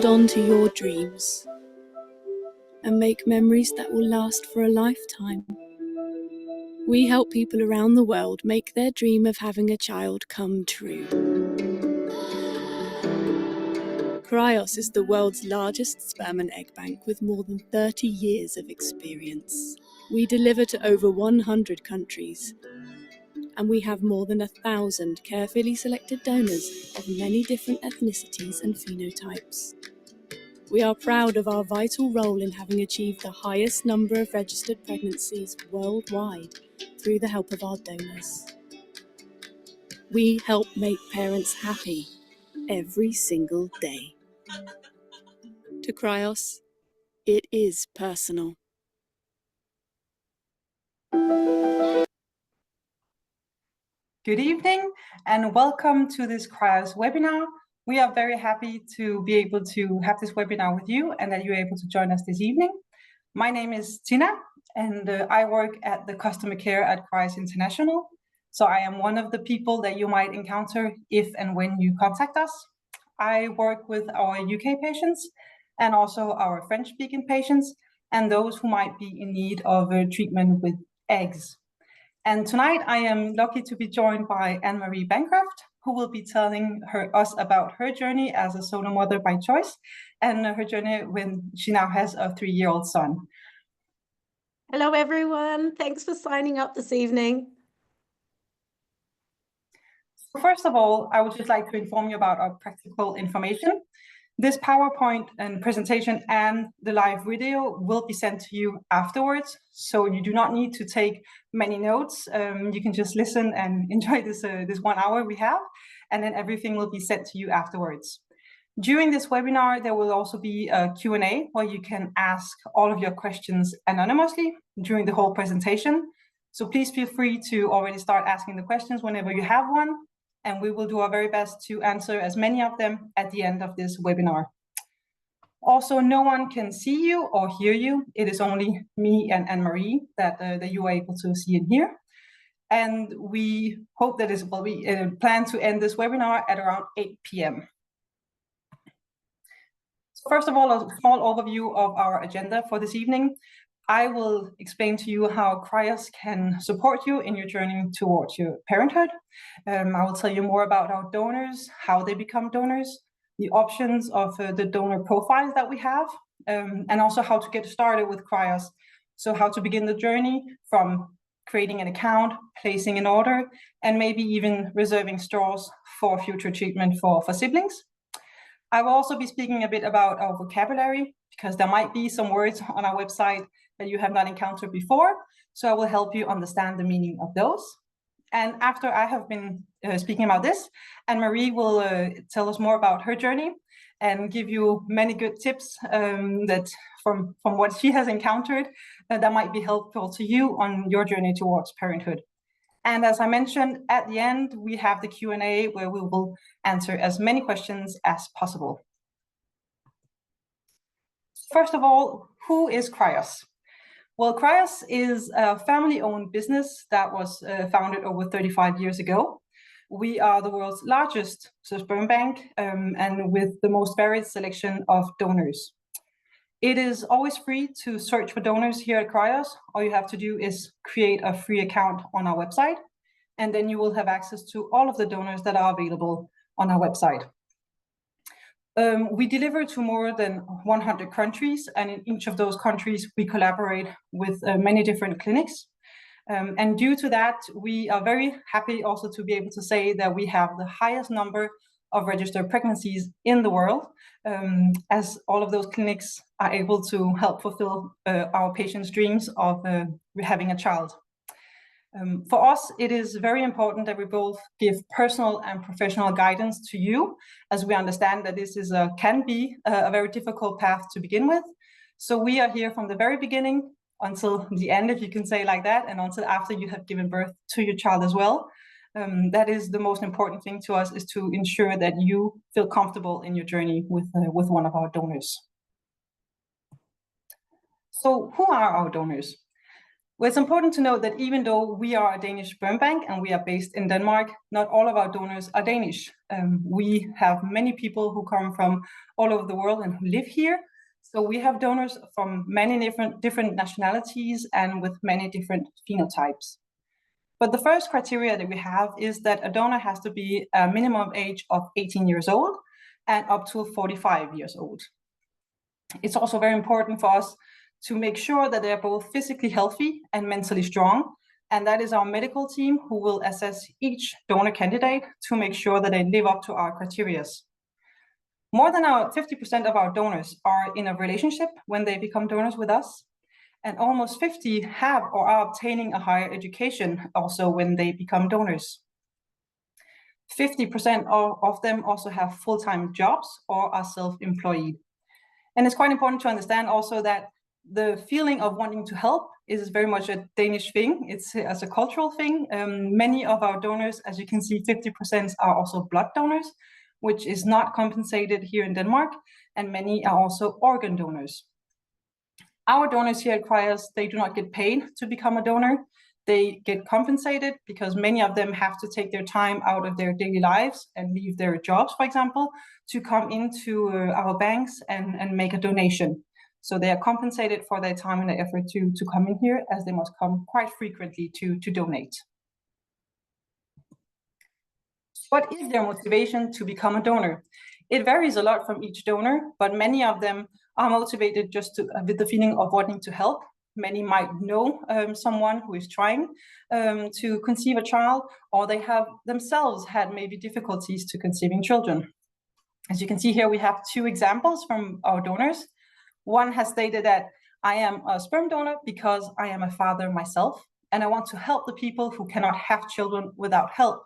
Hold on to your dreams and make memories that will last for a lifetime. We help people around the world make their dream of having a child come true. Cryos is the world's largest sperm and egg bank with more than 30 years of experience. We deliver to over 100 countries, and we have more than 1,000 carefully selected donors of many different ethnicities and phenotypes. We are proud of our vital role in having achieved the highest number of registered pregnancies worldwide through the help of our donors. We help make parents happy every single day. To Cryos, it is personal. Good evening and welcome to this Cryos webinar. We are very happy to be able to have this webinar with you and that you're able to join us this evening. My name is Tina and I work at the customer care at Cryos International. So I am one of the people that you might encounter if and when you contact us. I work with our UK patients and also our French-speaking patients and those who might be in need of treatment with eggs. And tonight I am lucky to be joined by Annmaree Bancroft, who will be telling us about her journey as a solo mother by choice and her journey when she now has a 3-year-old son. Hello everyone, thanks for signing up this evening. First of all, I would just like to inform you about our practical information. This PowerPoint and presentation and the live video will be sent to you afterwards, so you do not need to take many notes. You can just listen and enjoy this 1 hour we have, and then everything will be sent to you afterwards. During this webinar, there will also be a Q&A where you can ask all of your questions anonymously during the whole presentation. So please feel free to already start asking the questions whenever you have one, and we will do our very best to answer as many of them at the end of this webinar. Also, no one can see you or hear you. It is only me and Annmaree that you are able to see and hear. And we hope that we plan to end this webinar at around 8 p.m. So first of all, a small overview of our agenda for this evening. I will explain to you how Cryos can support you in your journey towards your parenthood. I will tell you more about our donors, how they become donors, the options of the donor profiles that we have, and also how to get started with Cryos. So how to begin the journey from creating an account, placing an order, and maybe even reserving straws for future treatment for siblings. I will also be speaking a bit about our vocabulary, because there might be some words on our website that you have not encountered before, so I will help you understand the meaning of those. And after I have been speaking about this, Annmaree will tell us more about her journey and give you many good tips that from what she has encountered that might be helpful to you on your journey towards parenthood. And as I mentioned, at the end, we have the Q&A where we will answer as many questions as possible. First of all, who is Cryos? Well, Cryos is a family-owned business that was founded over 35 years ago. We are the world's largest sperm bank and with the most varied selection of donors. It is always free to search for donors here at Cryos. All you have to do is create a free account on our website, and then you will have access to all of the donors that are available on our website. We deliver to more than 100 countries, and in each of those countries, we collaborate with many different clinics. And due to that, we are very happy also to be able to say that we have the highest number of registered pregnancies in the world, as all of those clinics are able to help fulfill our patients' dreams of having a child. For us, it is very important that we both give personal and professional guidance to you, as we understand that this is can be a very difficult path to begin with. So we are here from the very beginning until the end, if you can say like that, and until after you have given birth to your child as well. That is the most important thing to us, is to ensure that you feel comfortable in your journey with one of our donors. So who are our donors? Well, it's important to note that even though we are a Danish sperm bank and we are based in Denmark, not all of our donors are Danish. We have many people who come from all over the world and who live here. So we have donors from many different nationalities and with many different phenotypes. But the first criteria that we have is that a donor has to be a minimum age of 18 years old and up to 45 years old. It's also very important for us to make sure that they're both physically healthy and mentally strong. And that is our medical team who will assess each donor candidate to make sure that they live up to our criteria. More than 50% of our donors are in a relationship when they become donors with us. And almost 50 have or are obtaining a higher education also when they become donors. 50% of them also have full-time jobs or are self-employed. And it's quite important to understand also that the feeling of wanting to help is very much a Danish thing. It's as a cultural thing. Many of our donors, as you can see, 50% are also blood donors, which is not compensated here in Denmark, and many are also organ donors. Our donors here at Cryos, they do not get paid to become a donor. They get compensated because many of them have to take their time out of their daily lives and leave their jobs, for example, to come into our banks and make a donation. So they are compensated for their time and their effort to come in here, as they must come quite frequently to donate. What is their motivation to become a donor? It varies a lot from each donor, but many of them are motivated just with the feeling of wanting to help. Many might know someone who is trying to conceive a child, or they have themselves had maybe difficulties to conceiving children. As you can see here, we have two examples from our donors. One has stated that I am a sperm donor because I am a father myself, and I want to help the people who cannot have children without help.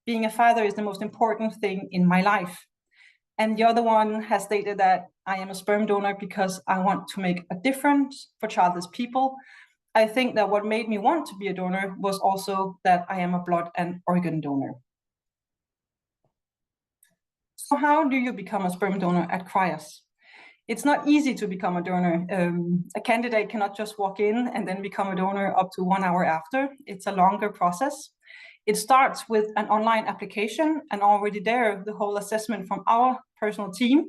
Being a father is the most important thing in my life. And the other one has stated that I am a sperm donor because I want to make a difference for childless people. I think that what made me want to be a donor was also that I am a blood and organ donor. So how do you become a sperm donor at Cryos? It's not easy to become a donor. A candidate cannot just walk in and then become a donor up to 1 hour after. It's a longer process. It starts with an online application, and already there, the whole assessment from our personal team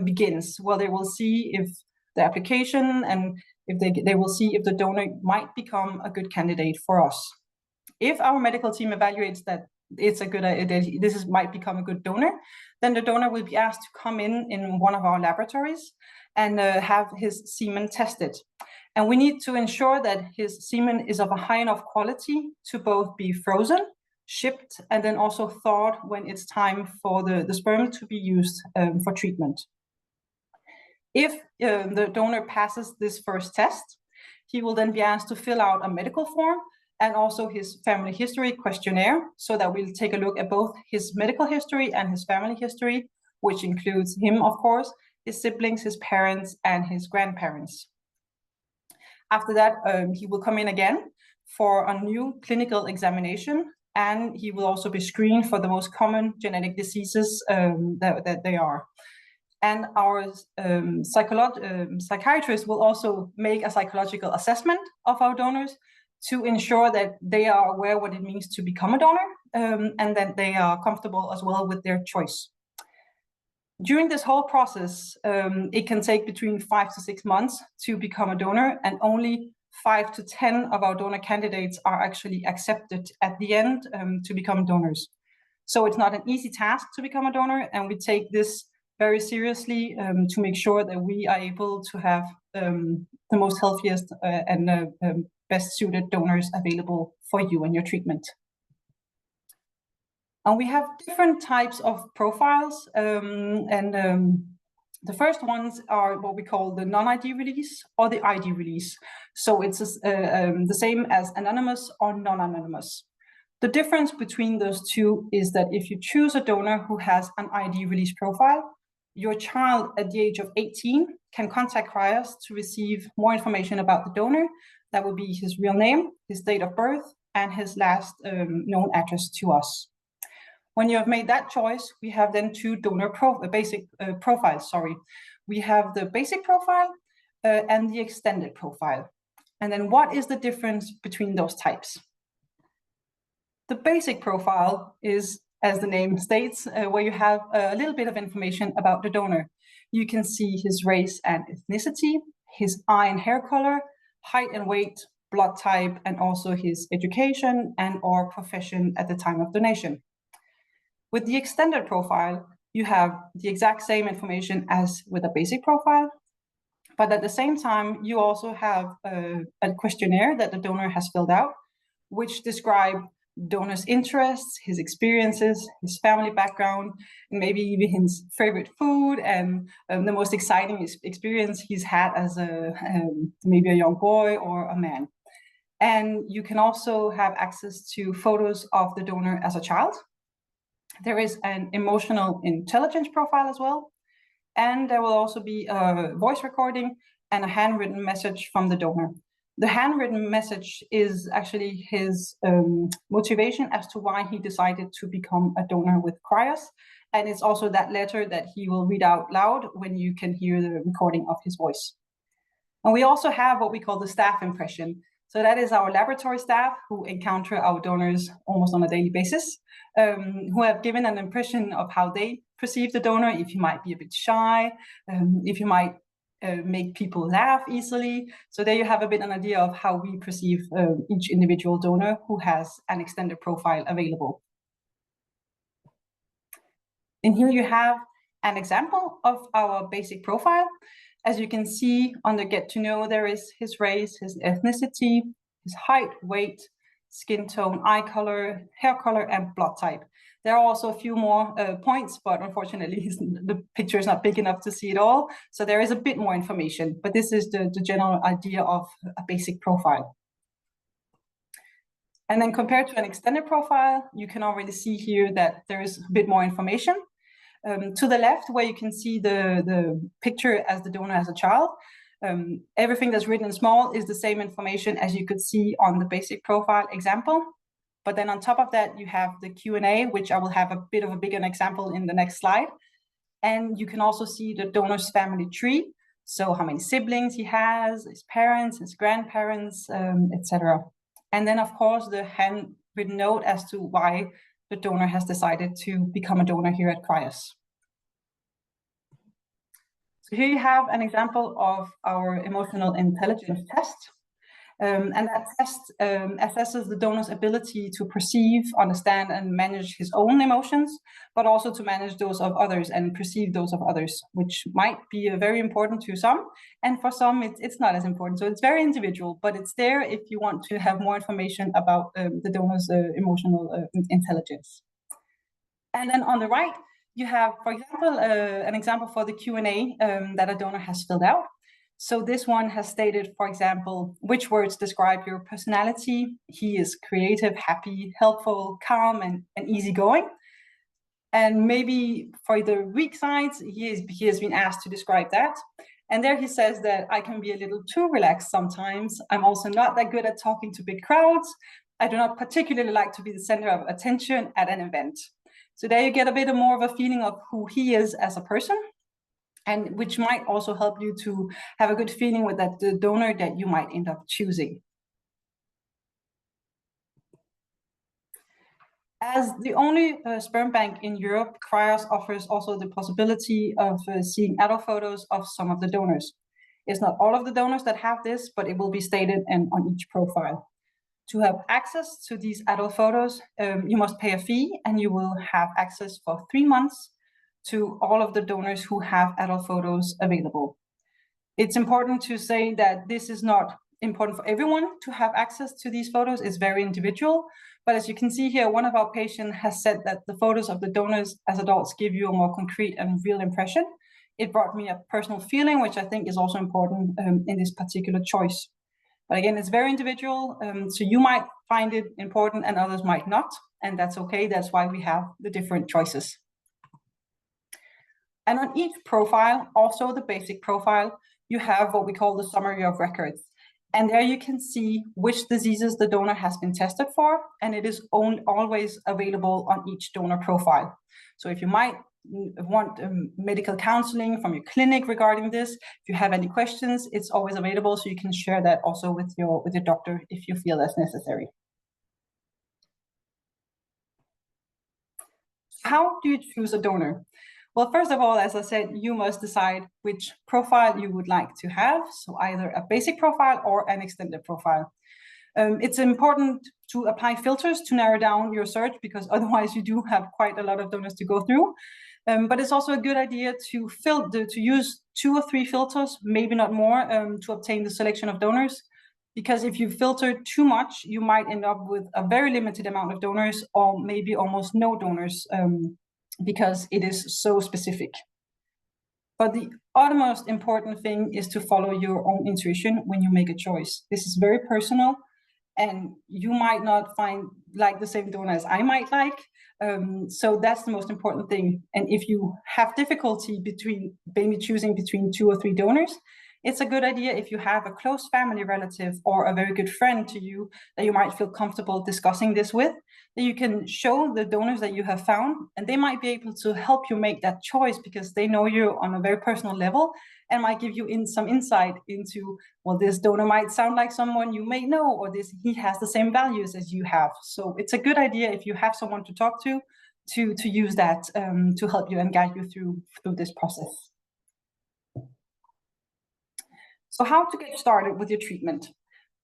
begins. Well, they will see if the application and if they will see if the donor might become a good candidate for us. If our medical team evaluates that it's a good might become a good donor, then the donor will be asked to come in one of our laboratories and have his semen tested. And we need to ensure that his semen is of a high enough quality to both be frozen, shipped, and then also thawed when it's time for the sperm to be used for treatment. If the donor passes this first test, he will then be asked to fill out a medical form and also his family history questionnaire, so that we'll take a look at both his medical history and his family history, which includes him, of course, his siblings, his parents, and his grandparents. After that, he will come in again for a new clinical examination, and he will also be screened for the most common genetic diseases that they are. And our psychiatrist will also make a psychological assessment of our donors to ensure that they are aware what it means to become a donor, and that they are comfortable as well with their choice. During this whole process, it can take between 5 to 6 months to become a donor, and only 5 to 10 of our donor candidates are actually accepted at the end to become donors. So it's not an easy task to become a donor, and we take this very seriously to make sure that we are able to have the most healthiest and best suited donors available for you and your treatment. And we have different types of profiles, the first ones are what we call the non-ID release or the ID release. So it's the same as anonymous or non-anonymous. The difference between those two is that if you choose a donor who has an ID release profile, your child at the age of 18 can contact Cryos to receive more information about the donor. That would be his real name, his date of birth, and his last known address to us. When you have made that choice, we have then two donor profiles. We have the basic profile and the extended profile. And then what is the difference between those types? The basic profile is, as the name states, where you have a little bit of information about the donor. You can see his race and ethnicity, his eye and hair color, height and weight, blood type, and also his education and or profession at the time of donation. With the extended profile, you have the exact same information as with a basic profile, but at the same time, you also have a questionnaire that the donor has filled out, which describe donor's interests, his experiences, his family background, and maybe even his favorite food and the most exciting experience he's had as maybe a young boy or a man. And you can also have access to photos of the donor as a child. There is an emotional intelligence profile as well. And there will also be a voice recording and a handwritten message from the donor. The handwritten message is actually his motivation as to why he decided to become a donor with Cryos. And it's also that letter that he will read out loud when you can hear the recording of his voice. And we also have what we call the staff impression. So that is our laboratory staff who encounter our donors almost on a daily basis, who have given an impression of how they perceive the donor, if you might be a bit shy, if you might make people laugh easily. So there you have a bit an idea of how we perceive each individual donor who has an extended profile available. And here you have an example of our basic profile. As you can see on the get to know, there is his race, his ethnicity, his height, weight, skin tone, eye color, hair color, and blood type. There are also a few more points, but unfortunately the picture is not big enough to see it all. So there is a bit more information, but this is the general idea of a basic profile. And then compared to an extended profile, you can already see here that there is a bit more information. To the left, where you can see the picture as the donor as a child, everything that's written in small is the same information as you could see on the basic profile example. But then on top of that, you have the Q&A, which I will have a bit of a bigger example in the next slide. And you can also see the donor's family tree. So how many siblings he has, his parents, his grandparents, etc. And then, of course, the handwritten note as to why the donor has decided to become a donor here at Cryos. So here you have an example of our emotional intelligence test. And that test assesses the donor's ability to perceive, understand, and manage his own emotions, but also to manage those of others and perceive those of others, which might be very important to some. And for some, it's not as important. So it's very individual, but it's there if you want to have more information about the donor's emotional intelligence. And then on the right, you have, for example, an example for the Q&A that a donor has filled out. So this one has stated, for example, which words describe your personality. He is creative, happy, helpful, calm, and easygoing. And maybe for the weak sides, he has been asked to describe that. And there he says that I can be a little too relaxed sometimes. I'm also not that good at talking to big crowds. I do not particularly like to be the center of attention at an event. So there you get a bit more of a feeling of who he is as a person, and which might also help you to have a good feeling with the donor that you might end up choosing. As the only sperm bank in Europe, Cryos offers also the possibility of seeing adult photos of some of the donors. It's not all of the donors that have this, but it will be stated on each profile. To have access to these adult photos, you must pay a fee, and you will have access for 3 months to all of the donors who have adult photos available. It's important to say that this is not important for everyone to have access to these photos. It's very individual. But as you can see here, one of our patients has said that the photos of the donors as adults give you a more concrete and real impression. It brought me a personal feeling, which I think is also important in this particular choice. But again, it's very individual. So you might find it important and others might not. And that's okay. That's why we have the different choices. And on each profile, also the basic profile, you have what we call the summary of records. And there you can see which diseases the donor has been tested for, and it is always available on each donor profile. So if you might want medical counseling from your clinic regarding this, if you have any questions, it's always available, so you can share that also with your doctor if you feel that's necessary. How do you choose a donor? Well, first of all, as I said, you must decide which profile you would like to have, so either a basic profile or an extended profile. It's important to apply filters to narrow down your search, because otherwise you do have quite a lot of donors to go through. But it's also a good idea to use 2 or 3 filters, maybe not more, to obtain the selection of donors. Because if you filter too much, you might end up with a very limited amount of donors, or maybe almost no donors, because it is so specific. But the utmost important thing is to follow your own intuition when you make a choice. This is very personal, and you might not find the same donor as I might like. So that's the most important thing. And if you have difficulty maybe choosing between 2 or 3 donors, it's a good idea if you have a close family relative or a very good friend to you that you might feel comfortable discussing this with, that you can show the donors that you have found, and they might be able to help you make that choice, because they know you on a very personal level and might give you some insight into, well, this donor might sound like someone you may know, or he has the same values as you have. So it's a good idea if you have someone to talk to use that to help you and guide you through this process. So how to get started with your treatment?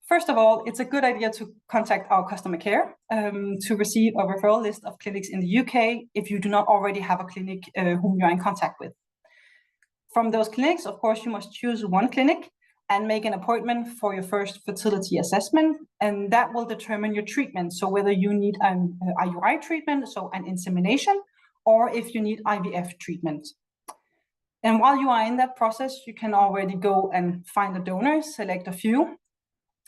First of all, it's a good idea to contact our customer care to receive a referral list of clinics in the UK if you do not already have a clinic whom you are in contact with. From those clinics, of course, you must choose one clinic and make an appointment for your first fertility assessment, and that will determine your treatment. So whether you need an IUI treatment, so an insemination, or if you need IVF treatment. And while you are in that process, you can already go and find a donor, select a few.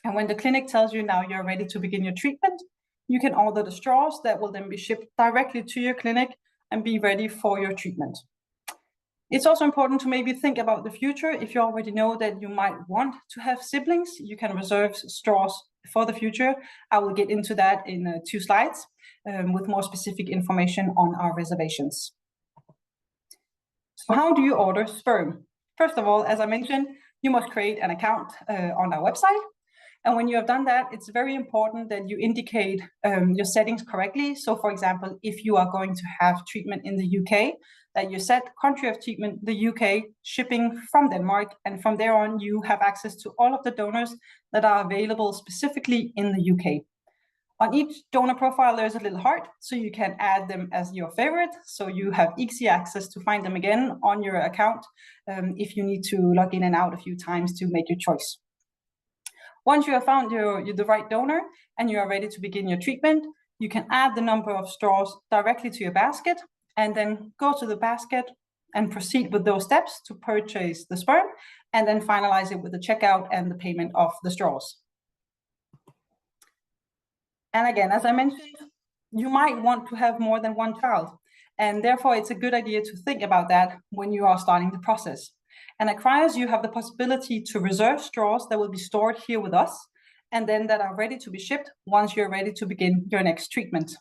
And when the clinic tells you now you're ready to begin your treatment, you can order the straws that will then be shipped directly to your clinic and be ready for your treatment. It's also important to maybe think about the future. If you already know that you might want to have siblings, you can reserve straws for the future. I will get into that in 2 slides with more specific information on our reservations. So how do you order sperm? First of all, as I mentioned, you must create an account on our website. And when you have done that, it's very important that you indicate your settings correctly. So for example, if you are going to have treatment in the UK, that you set country of treatment, the UK, shipping from Denmark, and from there on, you have access to all of the donors that are available specifically in the UK. On each donor profile, there's a little heart, so you can add them as your favorite. So you have easy access to find them again on your account if you need to log in and out a few times to make your choice. Once you have found the right donor and you are ready to begin your treatment, you can add the number of straws directly to your basket and then go to the basket and proceed with those steps to purchase the sperm, and then finalize it with the checkout and the payment of the straws. And again, as I mentioned, you might want to have more than one child, and therefore it's a good idea to think about that when you are starting the process. And at Cryos, you have the possibility to reserve straws that will be stored here with us, and then that are ready to be shipped once you're ready to begin your next treatment.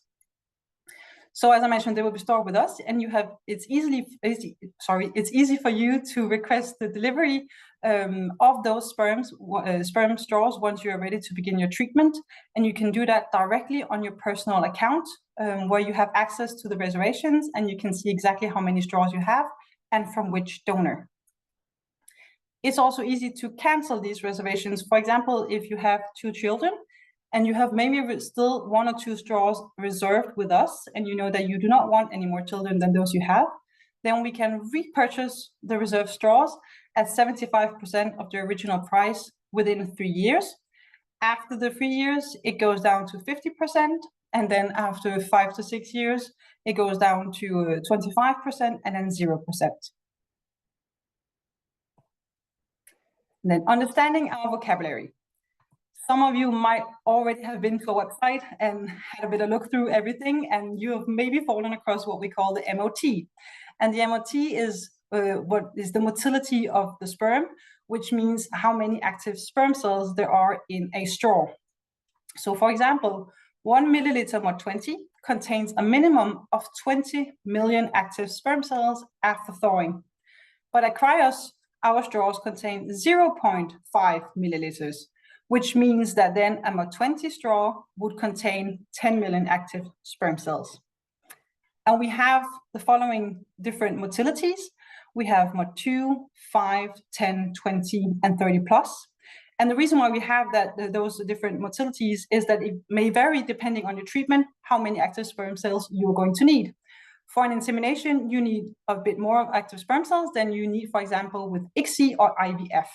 So as I mentioned, they will be stored with us, and it's easy for you to request the delivery of those sperm straws once you are ready to begin your treatment. And you can do that directly on your personal account, where you have access to the reservations, and you can see exactly how many straws you have and from which donor. It's also easy to cancel these reservations. For example, if you have 2 children and you have maybe still 1 or 2 straws reserved with us, and you know that you do not want any more children than those you have, then we can repurchase the reserved straws at 75% of the original price within 3 years. After the 3 years, it goes down to 50%, and then after 5 to 6 years, it goes down to 25% and then 0%. And then understanding our vocabulary. Some of you might already have been to a website and had a bit of look through everything, and you have maybe fallen across what we call the MOT. And the MOT is what is the motility of the sperm, which means how many active sperm cells there are in a straw. So for example, 1 milliliter MOD20 contains a minimum of 20 million active sperm cells after thawing. But at Cryos, our straws contain 0.5 milliliters, which means that then a MOD20 straw would contain 10 million active sperm cells. And we have the following different motilities. We have MOD2, 5, 10, 20, and 30 plus. And the reason why we have those different motilities is that it may vary depending on your treatment, how many active sperm cells you're going to need. For an insemination, you need a bit more active sperm cells than you need, for example, with ICSI or IVF.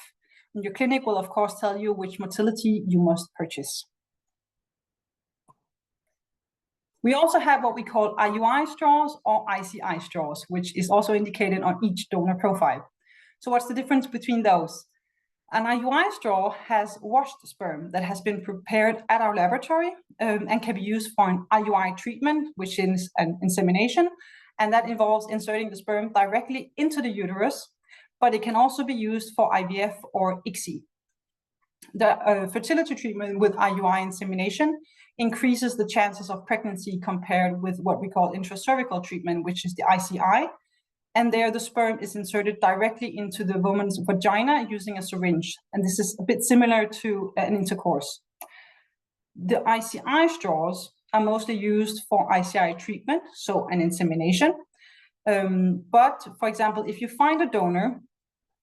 And your clinic will, of course, tell you which motility you must purchase. We also have what we call IUI straws or ICI straws, which is also indicated on each donor profile. So what's the difference between those? An IUI straw has washed sperm that has been prepared at our laboratory and can be used for an IUI treatment, which is an insemination, and that involves inserting the sperm directly into the uterus, but it can also be used for IVF or ICSI. The fertility treatment with IUI insemination increases the chances of pregnancy compared with what we call intracervical treatment, which is the ICI. And there the sperm is inserted directly into the woman's vagina using a syringe. And this is a bit similar to an intercourse. The ICI straws are mostly used for ICI treatment, so an insemination. But for example, if you find a donor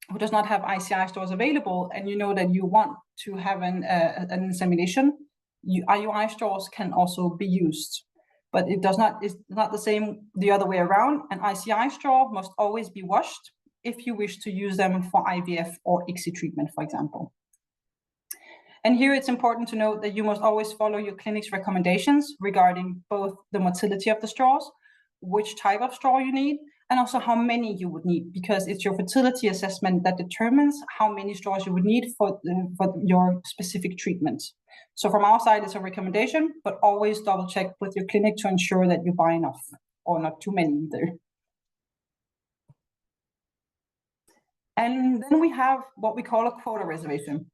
who does not have ICI straws available and you know that you want to have an insemination, IUI straws can also be used. But it's not the same the other way around. An ICI straw must always be washed if you wish to use them for IVF or ICSI treatment, for example. And here it's important to note that you must always follow your clinic's recommendations regarding both the motility of the straws, which type of straw you need, and also how many you would need, because it's your fertility assessment that determines how many straws you would need for your specific treatment. So from our side, it's a recommendation, but always double check with your clinic to ensure that you buy enough or not too many either. And then we have what we call a quota reservation.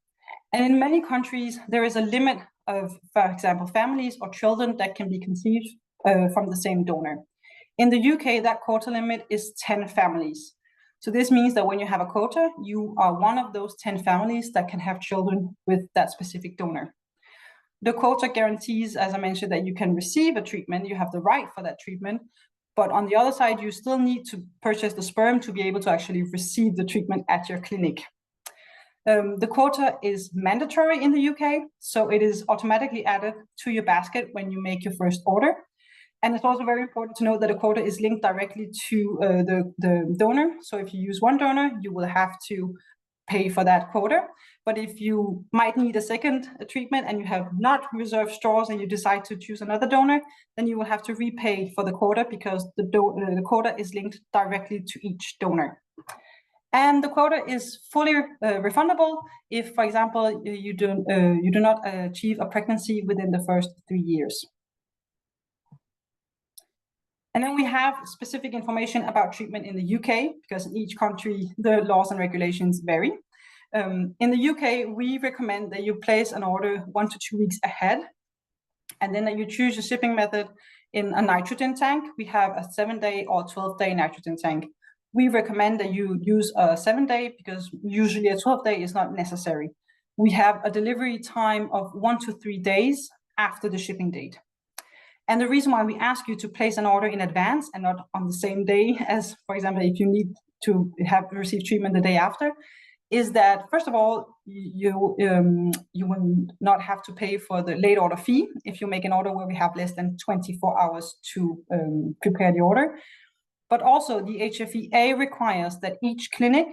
And in many countries, there is a limit of, for example, families or children that can be conceived from the same donor. In the UK, that quota limit is 10 families. So this means that when you have a quota, you are one of those 10 families that can have children with that specific donor. The quota guarantees, as I mentioned, that you can receive a treatment, you have the right for that treatment, but on the other side, you still need to purchase the sperm to be able to actually receive the treatment at your clinic. The quota is mandatory in the UK, so it is automatically added to your basket when you make your first order. And it's also very important to note that a quota is linked directly to the donor. So if you use one donor, you will have to pay for that quota. But if you might need a second treatment and you have not reserved straws and you decide to choose another donor, then you will have to repay for the quota because the quota is linked directly to each donor. And the quota is fully refundable if, for example, you do not achieve a pregnancy within the first 3 years. And then we have specific information about treatment in the UK, because in each country, the laws and regulations vary. In the UK, we recommend that you place an order 1 to 2 weeks ahead, and then that you choose a shipping method in a nitrogen tank. We have a 7-day or 12-day nitrogen tank. We recommend that you use a 7-day because usually a 12-day is not necessary. We have a delivery time of 1 to 3 days after the shipping date. And the reason why we ask you to place an order in advance and not on the same day as, for example, if you need to receive treatment the day after, is that, first of all, you will not have to pay for the late order fee if you make an order where we have less than 24 hours to prepare the order. But also the HFEA requires that each clinic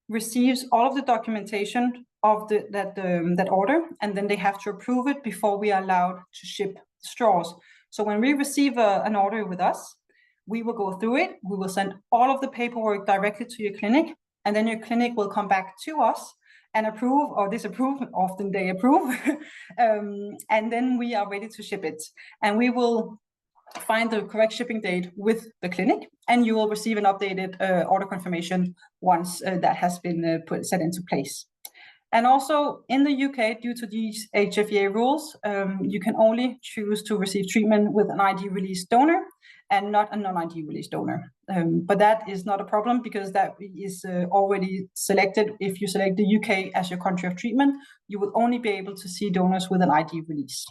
receives all of the documentation of that order, and then they have to approve it before we are allowed to ship straws. So when we receive an order with us, we will go through it. We will send all of the paperwork directly to your clinic, and then your clinic will come back to us and approve or disapprove. Often they approve. And then we are ready to ship it. And we will find the correct shipping date with the clinic, and you will receive an updated order confirmation once that has been set into place. And also in the UK, due to these HFEA rules, you can only choose to receive treatment with an ID released donor and not a non-ID released donor. But that is not a problem because that is already selected. If you select the UK as your country of treatment, you will only be able to see donors with an ID release.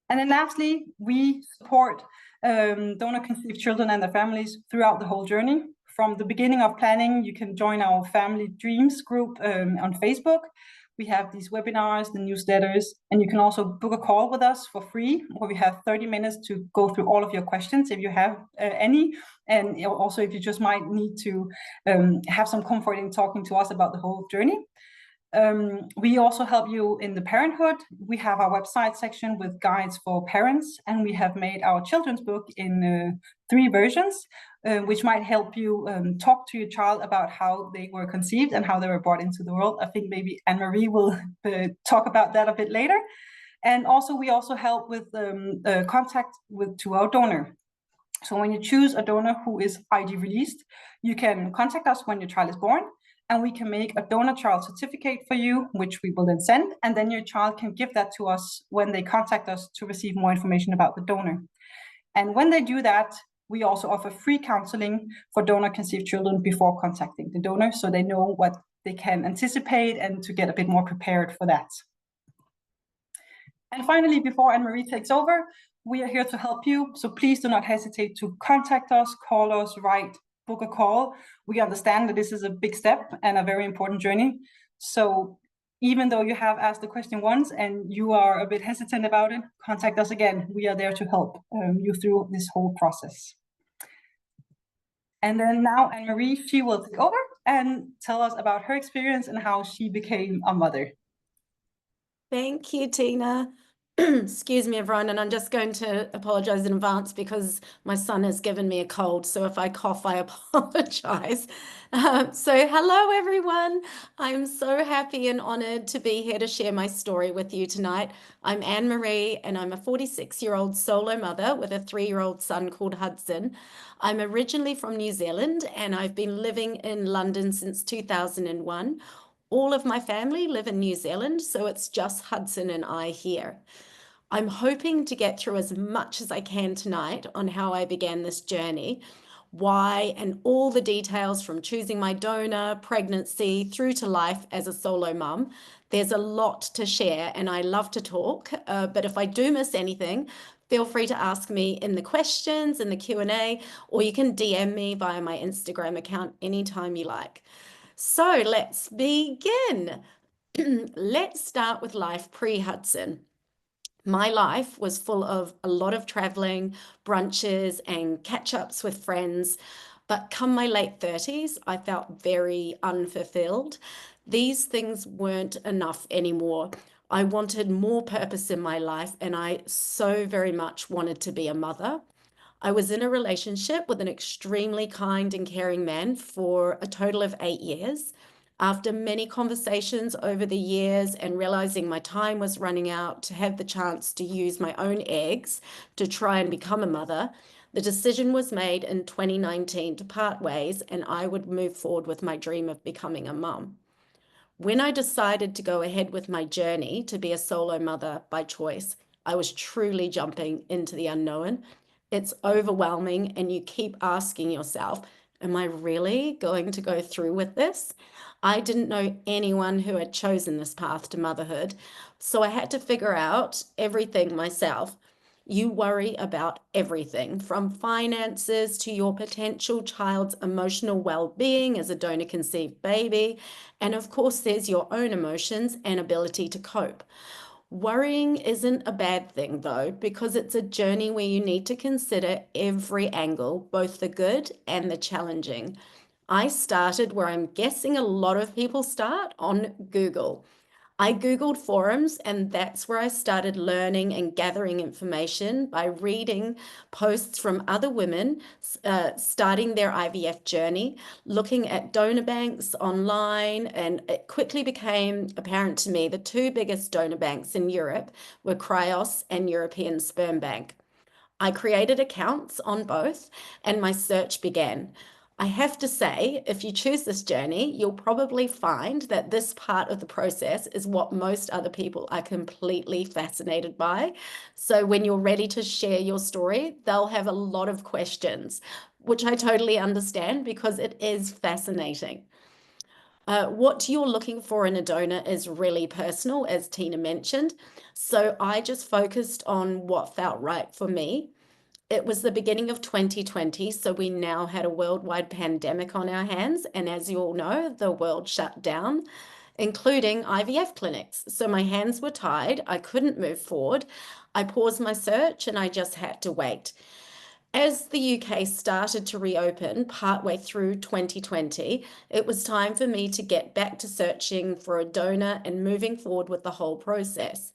And then lastly, we support donor-conceived children and their families throughout the whole journey. From the beginning of planning, you can join our Family Dreams group on Facebook. We have these webinars, the newsletters, and you can also book a call with us for free, where we have 30 minutes to go through all of your questions if you have any, and also if you just might need to have some comfort in talking to us about the whole journey. We also help you in the parenthood. We have our website section with guides for parents, and we have made our children's book in 3 versions, which might help you talk to your child about how they were conceived and how they were brought into the world. I think maybe Annmaree will talk about that a bit later. And also, we also help with contact to our donor. So when you choose a donor who is ID released, you can contact us when your child is born, and we can make a donor child certificate for you, which we will then send, and then your child can give that to us when they contact us to receive more information about the donor. And when they do that, we also offer free counseling for donor-conceived children before contacting the donor, so they know what they can anticipate and to get a bit more prepared for that. And finally, before Annmaree takes over, we are here to help you, so please do not hesitate to contact us, call us, write, book a call. We understand that this is a big step and a very important journey. So even though you have asked the question once and you are a bit hesitant about it, contact us again. We are there to help you through this whole process. And then now Annmaree, she will take over and tell us about her experience and how she became a mother. Thank you, Tina. Excuse me, everyone, and I'm just going to apologize in advance because my son has given me a cold. So if I cough, I apologize. So hello, everyone. I'm so happy and honored to be here to share my story with you tonight. I'm Annmaree, and I'm a 46-year-old solo mother with a 3-year-old son called Hudson. I'm originally from New Zealand, and I've been living in London since 2001. All of my family live in New Zealand, so it's just Hudson and I here. I'm hoping to get through as much as I can tonight on how I began this journey, why, and all the details from choosing my donor, pregnancy, through to life as a solo mum. There's a lot to share, and I love to talk, but if I do miss anything, feel free to ask me in the questions, in the Q&A, or you can DM me via my Instagram account anytime you like. So let's begin. Let's start with life pre-Hudson. My life was full of a lot of traveling, brunches, and catch-ups with friends. But come my late 30s, I felt very unfulfilled. These things weren't enough anymore. I wanted more purpose in my life, and I so very much wanted to be a mother. I was in a relationship with an extremely kind and caring man for a total of 8 years. After many conversations over the years and realizing my time was running out to have the chance to use my own eggs to try and become a mother, the decision was made in 2019 to part ways, and I would move forward with my dream of becoming a mum. When I decided to go ahead with my journey to be a solo mother by choice, I was truly jumping into the unknown. It's overwhelming, and you keep asking yourself, am I really going to go through with this? I didn't know anyone who had chosen this path to motherhood, so I had to figure out everything myself. You worry about everything from finances to your potential child's emotional well-being as a donor-conceived baby. And of course, there's your own emotions and ability to cope. Worrying isn't a bad thing, though, because it's a journey where you need to consider every angle, both the good and the challenging. I started where I'm guessing a lot of people start, on Google. I Googled forums, and that's where I started learning and gathering information by reading posts from other women starting their IVF journey, looking at donor banks online, and it quickly became apparent to me the 2 biggest donor banks in Europe were Cryos and European Sperm Bank. I created accounts on both, and my search began. I have to say, if you choose this journey, you'll probably find that this part of the process is what most other people are completely fascinated by. So when you're ready to share your story, they'll have a lot of questions, which I totally understand because it is fascinating. What you're looking for in a donor is really personal, as Tina mentioned. So I just focused on what felt right for me. It was the beginning of 2020, so we now had a worldwide pandemic on our hands. And as you all know, the world shut down, including IVF clinics. So my hands were tied. I couldn't move forward. I paused my search and I just had to wait. As the UK started to reopen partway through 2020, it was time for me to get back to searching for a donor and moving forward with the whole process.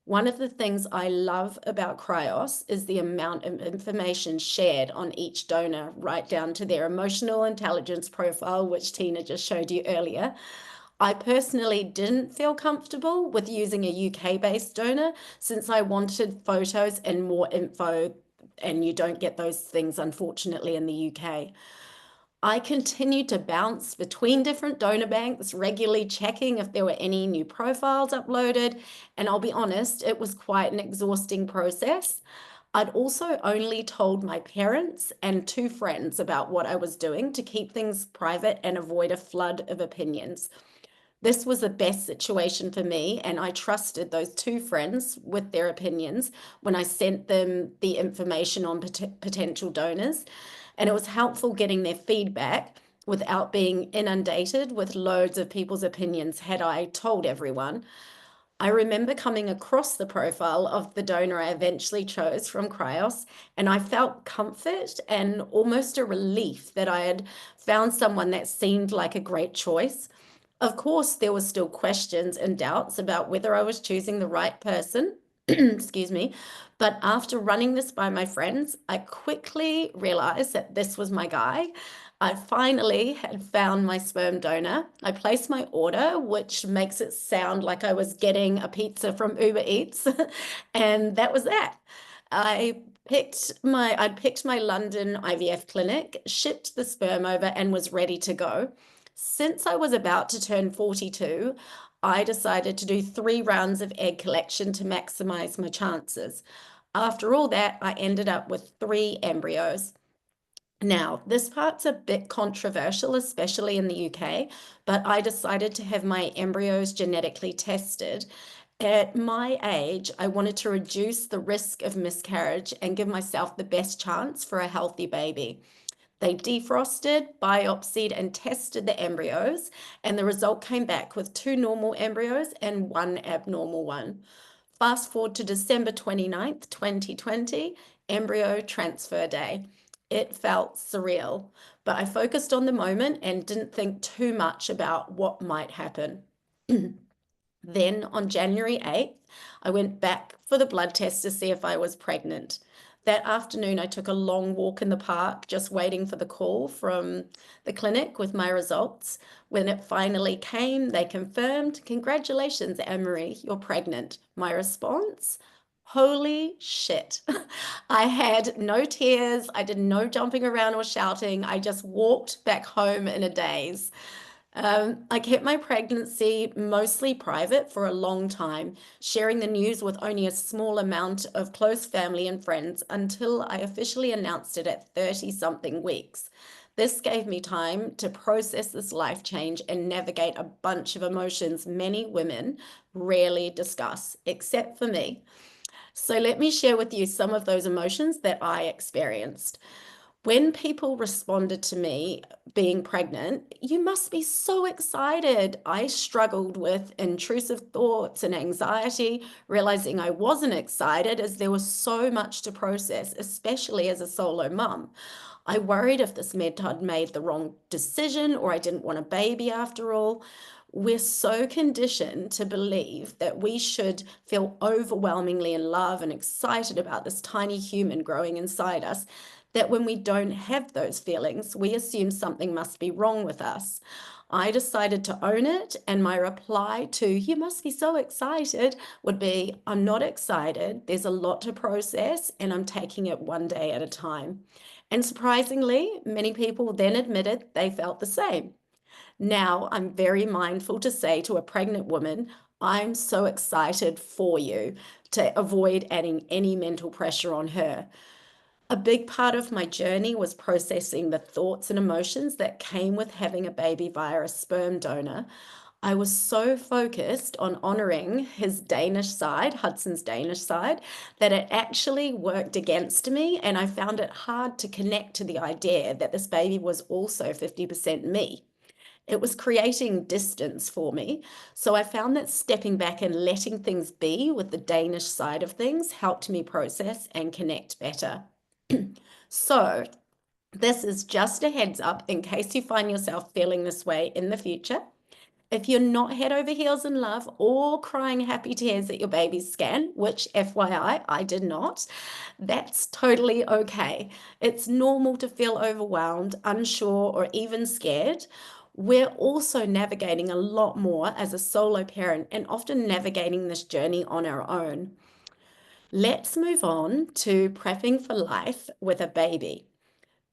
One of the things I love about Cryos is the amount of information shared on each donor, right down to their emotional intelligence profile, which Tina just showed you earlier. I personally didn't feel comfortable with using a UK-based donor since I wanted photos and more info, and you don't get those things, unfortunately, in the UK. I continued to bounce between different donor banks, regularly checking if there were any new profiles uploaded. And I'll be honest, it was quite an exhausting process. I'd also only told my parents and 2 friends about what I was doing to keep things private and avoid a flood of opinions. This was the best situation for me, and I trusted those 2 friends with their opinions when I sent them the information on potential donors. And it was helpful getting their feedback without being inundated with loads of people's opinions had I told everyone. I remember coming across the profile of the donor I eventually chose from Cryos, and I felt comfort and almost a relief that I had found someone that seemed like a great choice. Of course, there were still questions and doubts about whether I was choosing the right person. Excuse me. But after running this by my friends, I quickly realized that this was my guy. I finally had found my sperm donor. I placed my order, which makes it sound like I was getting a pizza from Uber Eats. And that was that. I'd picked my London IVF clinic, shipped the sperm over, and was ready to go. Since I was about to turn 42, I decided to do 3 rounds of egg collection to maximize my chances. After all that, I ended up with 3 embryos. Now, this part's a bit controversial, especially in the UK, but I decided to have my embryos genetically tested. At my age, I wanted to reduce the risk of miscarriage and give myself the best chance for a healthy baby. They defrosted, biopsied, and tested the embryos, and the result came back with 2 normal embryos and 1 abnormal one. Fast forward to December 29th, 2020, embryo transfer day. It felt surreal, but I focused on the moment and didn't think too much about what might happen. Then on January 8th, I went back for the blood test to see if I was pregnant. That afternoon, I took a long walk in the park, just waiting for the call from the clinic with my results. When it finally came, they confirmed, "Congratulations, Annmaree, you're pregnant." My response? Holy shit. I had no tears. I did no jumping around or shouting. I just walked back home in a daze. I kept my pregnancy mostly private for a long time, sharing the news with only a small amount of close family and friends until I officially announced it at 30-something weeks. This gave me time to process this life change and navigate a bunch of emotions many women rarely discuss, except for me. So let me share with you some of those emotions that I experienced. When people responded to me being pregnant, "You must be so excited," I struggled with intrusive thoughts and anxiety, realizing I wasn't excited as there was so much to process, especially as a solo mum. I worried if this meant I'd made the wrong decision or I didn't want a baby after all. We're so conditioned to believe that we should feel overwhelmingly in love and excited about this tiny human growing inside us that when we don't have those feelings, we assume something must be wrong with us. I decided to own it, and my reply to "You must be so excited" would be, "I'm not excited. There's a lot to process, and I'm taking it one day at a time." And surprisingly, many people then admitted they felt the same. Now, I'm very mindful to say to a pregnant woman, I'm so excited for you, to avoid adding any mental pressure on her. A big part of my journey was processing the thoughts and emotions that came with having a baby via a sperm donor. I was so focused on honoring his Danish side, Hudson's Danish side, that it actually worked against me, and I found it hard to connect to the idea that this baby was also 50% me. It was creating distance for me. So I found that stepping back and letting things be with the Danish side of things helped me process and connect better. So this is just a heads up in case you find yourself feeling this way in the future. If you're not head over heels in love or crying happy tears at your baby's scan, which FYI, I did not, that's totally okay. It's normal to feel overwhelmed, unsure, or even scared. We're also navigating a lot more as a solo parent and often navigating this journey on our own. Let's move on to prepping for life with a baby.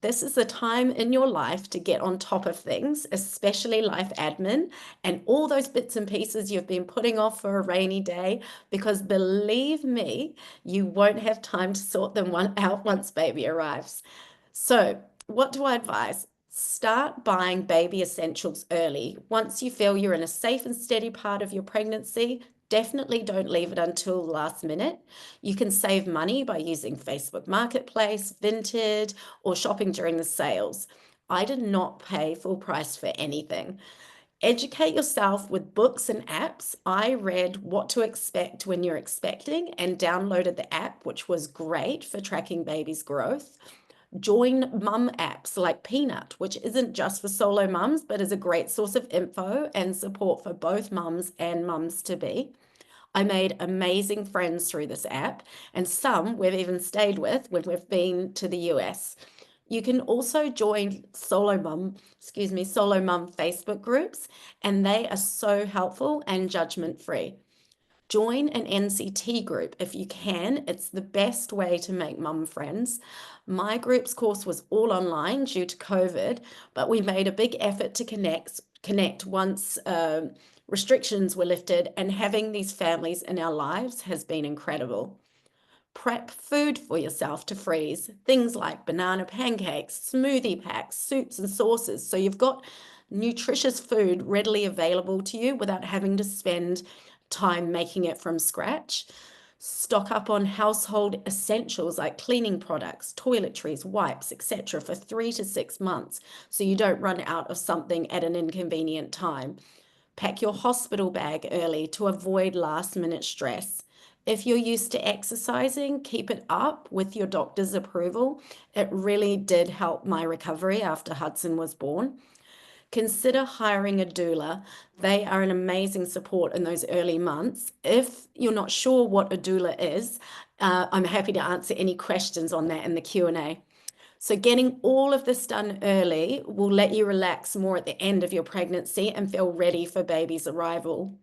This is the time in your life to get on top of things, especially life admin and all those bits and pieces you've been putting off for a rainy day, because believe me, you won't have time to sort them out once baby arrives. So, what do I advise? Start buying baby essentials early. Once you feel you're in a safe and steady part of your pregnancy, definitely don't leave it until the last minute. You can save money by using Facebook Marketplace, Vinted, or shopping during the sales. I did not pay full price for anything. Educate yourself with books and apps. I read What to Expect When You're Expecting and downloaded the app, which was great for tracking baby's growth. Join mum apps like Peanut, which isn't just for solo mums, but is a great source of info and support for both mums and mums to be. I made amazing friends through this app, and some we've even stayed with when we've been to the US. You can also join solo mum Facebook groups, and they are so helpful and judgment-free. Join an NCT group if you can. It's the best way to make mum friends. My group's course was all online due to COVID, but we made a big effort to connect once restrictions were lifted, and having these families in our lives has been incredible. Prep food for yourself to freeze, things like banana pancakes, smoothie packs, soups and sauces, so you've got nutritious food readily available to you without having to spend time making it from scratch. Stock up on household essentials like cleaning products, toiletries, wipes, etc. for 3 to 6 months, so you don't run out of something at an inconvenient time. Pack your hospital bag early to avoid last-minute stress. If you're used to exercising, keep it up with your doctor's approval. It really did help my recovery after Hudson was born. Consider hiring a doula. They are an amazing support in those early months. If you're not sure what a doula is, I'm happy to answer any questions on that in the Q&A. So getting all of this done early will let you relax more at the end of your pregnancy and feel ready for baby's arrival.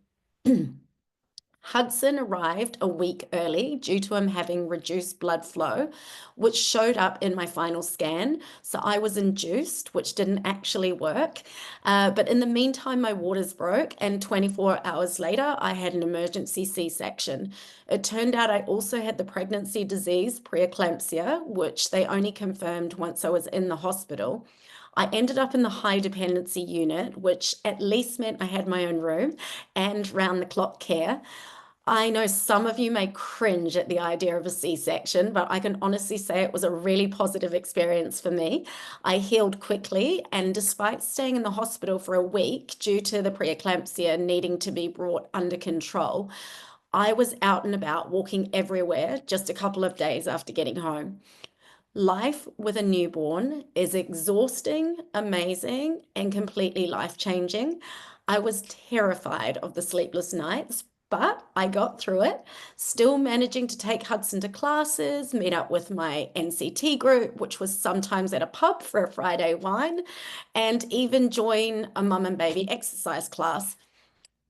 Hudson arrived a week early due to him having reduced blood flow, which showed up in my final scan. So I was induced, which didn't actually work. But in the meantime, my waters broke, and 24 hours later, I had an emergency C-section. It turned out I also had the pregnancy disease, preeclampsia, which they only confirmed once I was in the hospital. I ended up in the high dependency unit, which at least meant I had my own room and round-the-clock care. I know some of you may cringe at the idea of a C-section, but I can honestly say it was a really positive experience for me. I healed quickly, and despite staying in the hospital for a week due to the preeclampsia needing to be brought under control, I was out and about walking everywhere just a couple of days after getting home. Life with a newborn is exhausting, amazing, and completely life-changing. I was terrified of the sleepless nights, but I got through it, still managing to take Hudson to classes, meet up with my NCT group, which was sometimes at a pub for a Friday wine, and even join a mum and baby exercise class.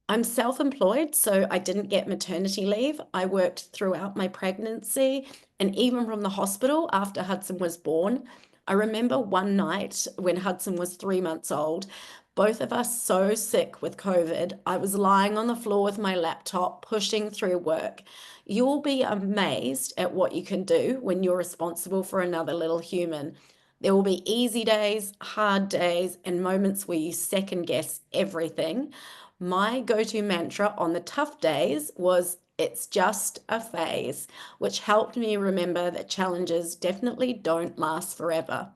I'm self-employed, so I didn't get maternity leave. I worked throughout my pregnancy and even from the hospital after Hudson was born. I remember one night when Hudson was 3 months old, both of us so sick with COVID, I was lying on the floor with my laptop, pushing through work. You'll be amazed at what you can do when you're responsible for another little human. There will be easy days, hard days, and moments where you second guess everything. My go-to mantra on the tough days was, "It's just a phase," which helped me remember that challenges definitely don't last forever.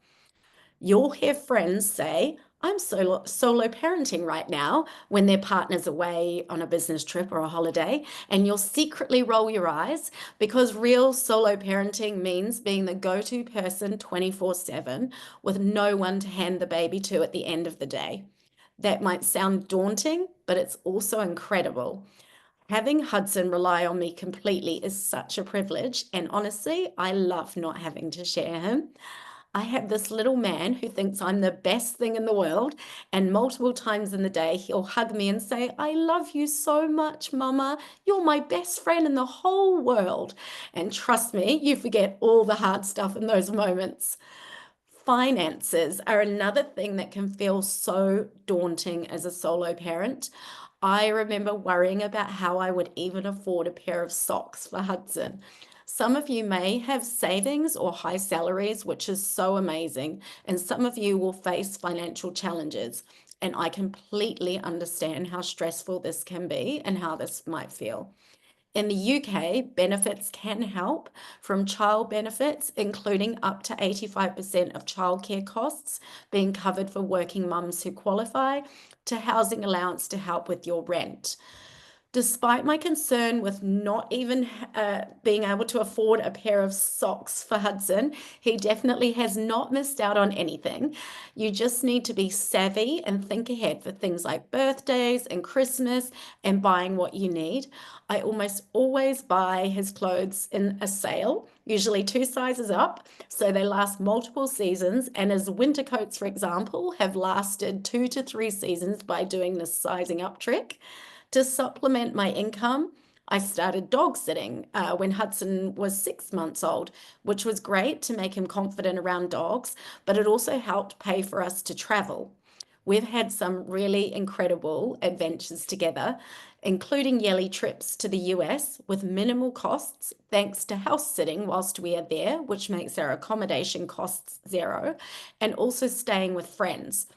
You'll hear friends say, "I'm solo parenting right now," when their partner's away on a business trip or a holiday, and you'll secretly roll your eyes because real solo parenting means being the go-to person 24/7 with no one to hand the baby to at the end of the day. That might sound daunting, but it's also incredible. Having Hudson rely on me completely is such a privilege, and honestly, I love not having to share him. I have this little man who thinks I'm the best thing in the world, and multiple times in the day, he'll hug me and say, "I love you so much, Mama. You're my best friend in the whole world." And trust me, you forget all the hard stuff in those moments. Finances are another thing that can feel so daunting as a solo parent. I remember worrying about how I would even afford a pair of socks for Hudson. Some of you may have savings or high salaries, which is so amazing, and some of you will face financial challenges. And I completely understand how stressful this can be and how this might feel. In the UK, benefits can help, from child benefits, including up to 85% of childcare costs being covered for working mums who qualify, to housing allowance to help with your rent. Despite my concern with not even being able to afford a pair of socks for Hudson, he definitely has not missed out on anything. You just need to be savvy and think ahead for things like birthdays and Christmas and buying what you need. I almost always buy his clothes in a sale, usually 2 sizes up, so they last multiple seasons, and his winter coats, for example, have lasted 2 to 3 seasons by doing this sizing up trick. To supplement my income, I started dog sitting when Hudson was 6 months old, which was great to make him confident around dogs, but it also helped pay for us to travel. We've had some really incredible adventures together, including yearly trips to the US with minimal costs, thanks to house sitting whilst we are there, which makes our accommodation costs zero, and also staying with friends.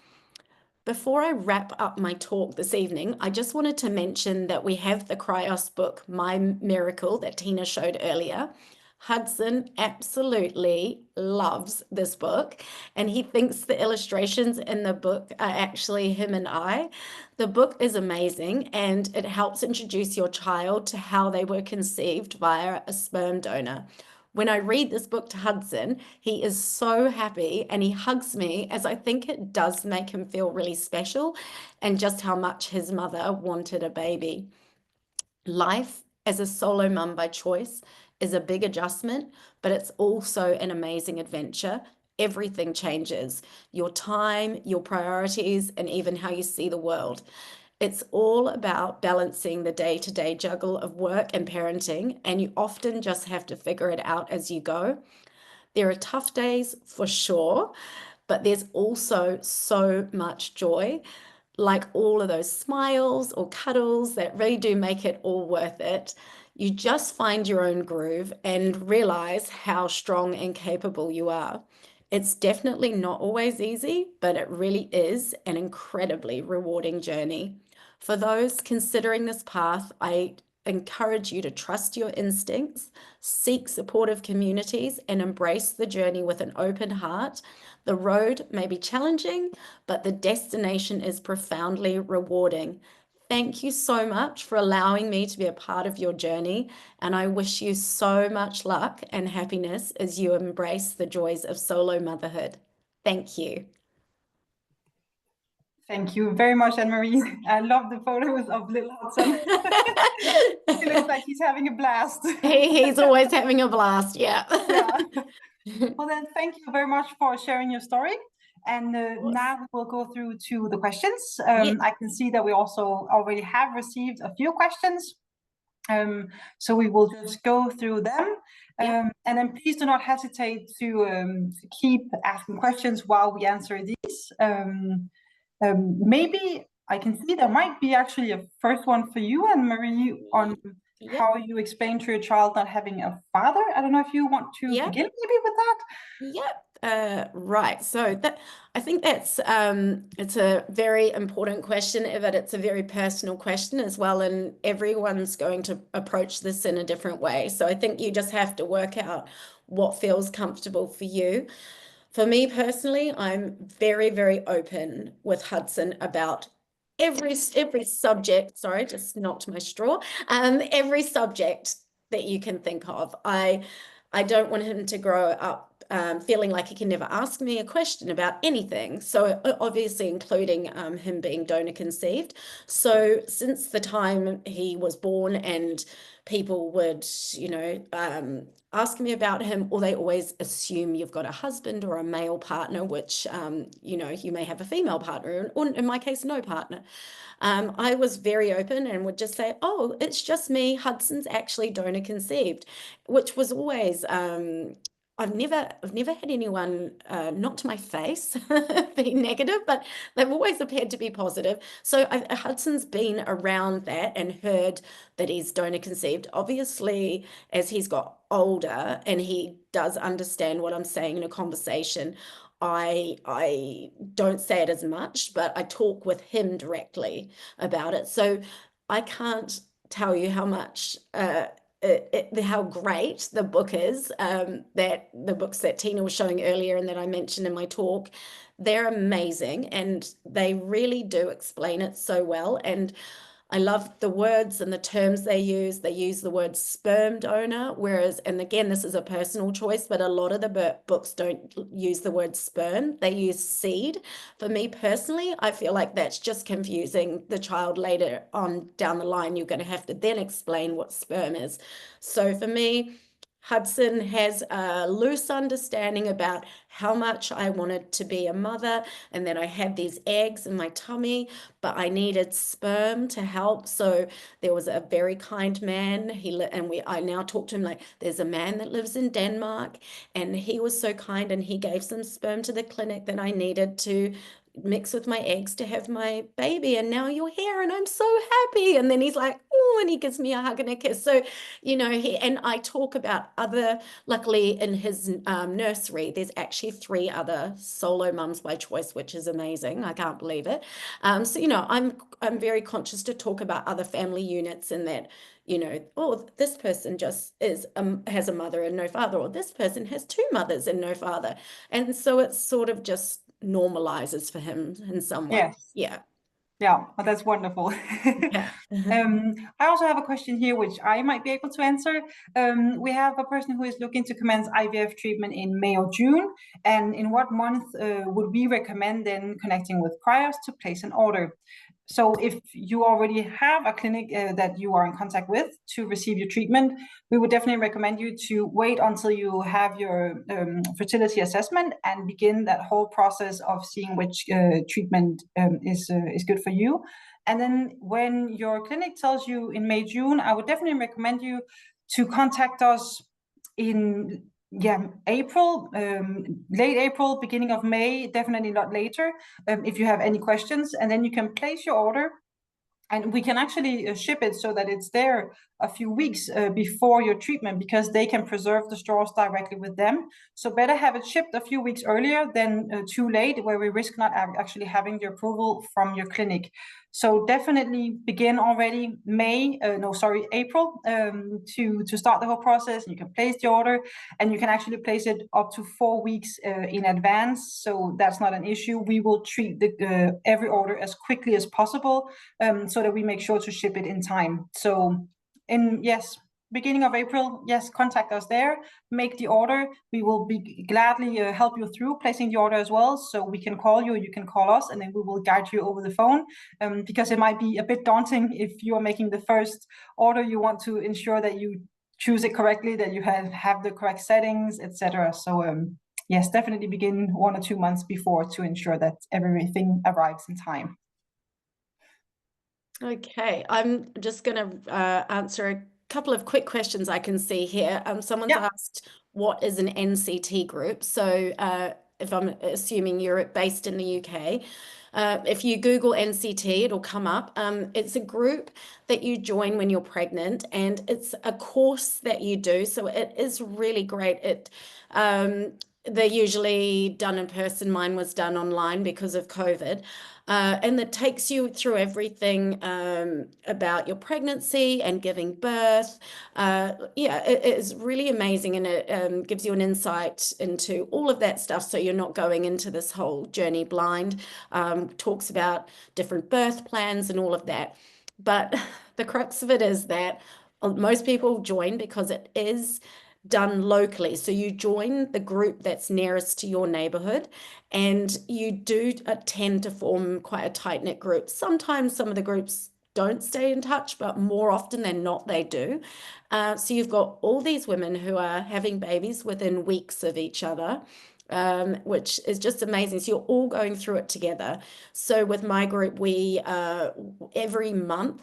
Before I wrap up my talk this evening, I just wanted to mention that we have the Cryos book, My Miracle, that Tina showed earlier. Hudson absolutely loves this book, and he thinks the illustrations in the book are actually him and I. The book is amazing, and it helps introduce your child to how they were conceived via a sperm donor. When I read this book to Hudson, he is so happy and he hugs me, as I think it does make him feel really special and just how much his mother wanted a baby. Life as a solo mum by choice is a big adjustment, but it's also an amazing adventure. Everything changes: your time, your priorities, and even how you see the world. It's all about balancing the day-to-day juggle of work and parenting, and you often just have to figure it out as you go. There are tough days for sure, but there's also so much joy, like all of those smiles or cuddles that really do make it all worth it. You just find your own groove and realize how strong and capable you are. It's definitely not always easy, but it really is an incredibly rewarding journey. For those considering this path, I encourage you to trust your instincts, seek supportive communities, and embrace the journey with an open heart. The road may be challenging, but the destination is profoundly rewarding. Thank you so much for allowing me to be a part of your journey, and I wish you so much luck and happiness as you embrace the joys of solo motherhood. Thank you. Thank you very much, Annmaree. I love the photos of little Hudson. He looks like he's having a blast. He's always having a blast, yeah. Yeah. Well, then, thank you very much for sharing your story. And now we will go through to the questions. I can see that we also already have received a few questions. So we will just go through them. Yeah. And then please do not hesitate to keep asking questions while we answer these. Maybe I can see there might be actually a first one for you, Annmaree, on Yep. how you explain to your child not having a father. I don't know if you want to Yep. begin maybe with that. Yep. Right. So that I think that's it's a very important question, but it's a very personal question as well, and everyone's going to approach this in a different way. So I think you just have to work out what feels comfortable for you. For me personally, I'm very, very open with Hudson about every subject. Sorry, just knocked my straw. Every subject that you can think of. I don't want him to grow up feeling like he can never ask me a question about anything. So obviously including him being donor conceived. So since the time he was born and people would, you know, ask me about him, or they always assume you've got a husband or a male partner, which, you know, you may have a female partner, or in my case, no partner. I was very open and would just say, oh, it's just me. Hudson's actually donor conceived, which was always, I've never had anyone, not to my face, be negative, but they've always appeared to be positive. So Hudson's been around that and heard that he's donor conceived. Obviously, as he's got older and he does understand what I'm saying in a conversation, I don't say it as much, but I talk with him directly about it. So I can't tell you how much how great the book is, that the books that Tina was showing earlier and that I mentioned in my talk. They're amazing and they really do explain it so well. And I love the words and the terms they use. They use the word sperm donor, whereas, and again, this is a personal choice, but a lot of the books don't use the word sperm. They use seed. For me personally, I feel like that's just confusing the child later on down the line. You're going to have to then explain what sperm is. So for me, Hudson has a loose understanding about how much I wanted to be a mother and that I had these eggs in my tummy, but I needed sperm to help. So there was a very kind man. I now talk to him like there's a man that lives in Denmark, and he was so kind and he gave some sperm to the clinic that I needed to mix with my eggs to have my baby, and now you're here and I'm so happy. And then he's like, oh, and he gives me a hug and a kiss. So, you know, and I talk about other, luckily in his nursery, there's actually 3 other solo mums by choice, which is amazing. I can't believe it. So, you know, I'm very conscious to talk about other family units, and that, you know, oh, this person just has a mother and no father, or this person has 2 mothers and no father. And so it's sort of just normalizes for him in some way. Yes. Yeah. Yeah, well, that's wonderful. Yeah. I also have a question here, which I might be able to answer. We have a person who is looking to commence IVF treatment in May or June. And in what month would we recommend then connecting with Cryos to place an order? So if you already have a clinic that you are in contact with to receive your treatment, we would definitely recommend you to wait until you have your fertility assessment and begin that whole process of seeing which treatment is good for you. And then when your clinic tells you in May, June, I would definitely recommend you to contact us in April, late April, beginning of May, definitely not later, if you have any questions, and then you can place your order. And we can actually ship it so that it's there a few weeks before your treatment, because they can preserve the straws directly with them. So better have it shipped a few weeks earlier than too late, where we risk not actually having the approval from your clinic. So definitely begin already April, to start the whole process. You can place the order, and you can actually place it up to 4 weeks in advance. So that's not an issue. We will treat every order as quickly as possible, so that we make sure to ship it in time. So beginning of April, yes, contact us there, make the order. We will be gladly help you through placing the order as well. So we can call you, you can call us, and then we will guide you over the phone, because it might be a bit daunting if you are making the first order. You want to ensure that you choose it correctly, that you have the correct settings, etc. So yes, definitely begin 1 or 2 months before to ensure that everything arrives in time. Okay, I'm just going to answer couple of quick questions I can see here. Someone's Yeah. asked, what is an NCT group? So if I'm assuming you're based in the UK, if you Google NCT, it'll come up. It's a group that you join when you're pregnant, and it's a course that you do. So it is really great. They're usually done in person. Mine was done online because of COVID. And it takes you through everything about your pregnancy and giving birth. Yeah, it is really amazing, and it gives you an insight into all of that stuff, so you're not going into this whole journey blind. Talks about different birth plans and all of that. But the crux of it is that most people join because it is done locally. So you join the group that's nearest to your neighborhood, and you do tend to form quite a tight-knit group. Sometimes some of the groups don't stay in touch, but more often than not, they do. So you've got all these women who are having babies within weeks of each other, which is just amazing. So you're all going through it together. So with my group, we every month